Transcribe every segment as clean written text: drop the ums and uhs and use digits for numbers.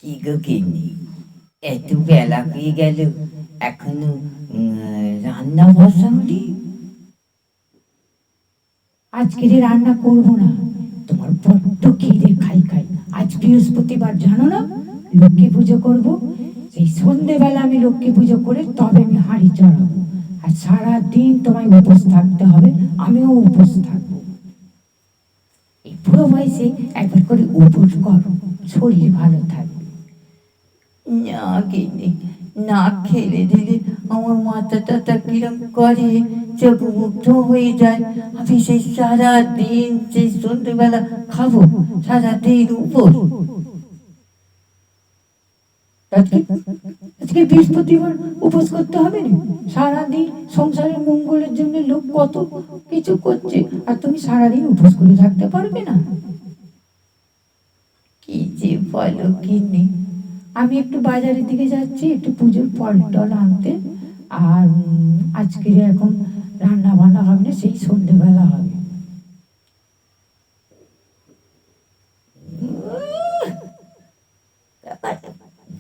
কি গো গিন্নি, এত বেলা হয়ে গেল, এখনো রান্না বসাওনি? আজকে রান্না করবো না, তোমার বড্ড খিদে খাই খাই। আজ বৃহস্পতিবার, জানো না? লক্ষ্মী পুজো করব। সেই সন্ধেবেলা আমি লক্ষ্মী পুজো করে তবে আমি হাঁড়ি চড়াবো। আর সারাদিন তোমায় উপোস থাকতে হবে, আমিও উপোস থাকবো। এই বুড়ো বয়সে একবার করে উপোস করো, শরীর ভালো থাকবে। না গিন্নি, না খেলে দিলে আমার মাথা টাথা কিরম করে, চোখ মুগ্ধ হয়ে যায়। আমি সেই সারাদিন সেই সন্ধ্যেবেলা খাবো, সারাদিন উপোস। আজকে বৃহস্পতিবার উপোস করতে হবে না? সারাদিন সংসারের মঙ্গলের জন্য লোক কত কিছু করছে, আর তুমি সারাদিন উপোস করে থাকতে পারবে না? কি যে বলো গিন্নি। আমি একটু বাজারের দিকে যাচ্ছি, একটু পুজোর ফল টল আনতে। আর আজকে এখন রান্না বান্না হবে না, সেই সন্ধ্যেবেলা হবে।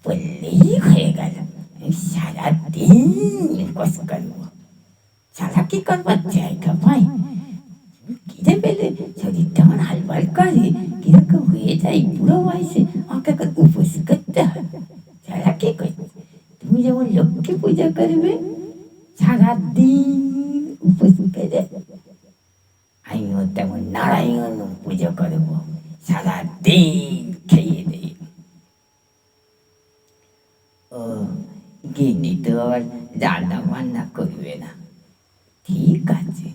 বললেই হয়ে গেল, সারাদিন উপোস করবো। সারা কি করবার জায়গা পাই, খিদে পেলে শরীরটা আমার হালবাল করে, কিরকম হয়ে যায় বুড়ো বয়সে। আমাকে এখন উপোস করতে হয়, সারা কি করবে? তুমি যেমন লক্ষ্মী পূজা করবে সারাদিন উপোস করে, আমিও তেমন নারায়ণ পুজো করবো, সারাদিন খেয়ে দেই। ও গিন্নি তো আবার রান্না বান্না করবে না, ঠিক আছে।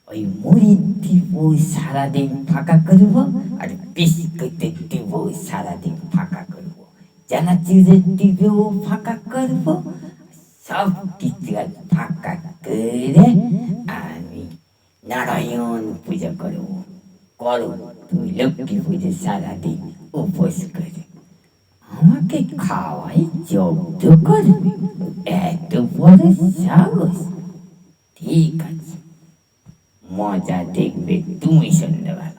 ওই মুড়ি দিব সারাদিন ফাঁকা করব, আর বিস্কুটের দিব সারাদিন ফাঁকা করব, চানাচুরের দিবেও ফাঁকা করব, সব কিছু আর ফাঁকা করে আমি নারায়ণ পূজা করব। করো তুমি লক্ষ্মী পুজো সারাদিন উপোস করে, আমাকে খাওয়াই জব্দ করবে? এত বড় সাহস! ঠিক আছে, মজা দেখবে তুমি সন্ধ্যাবেলা।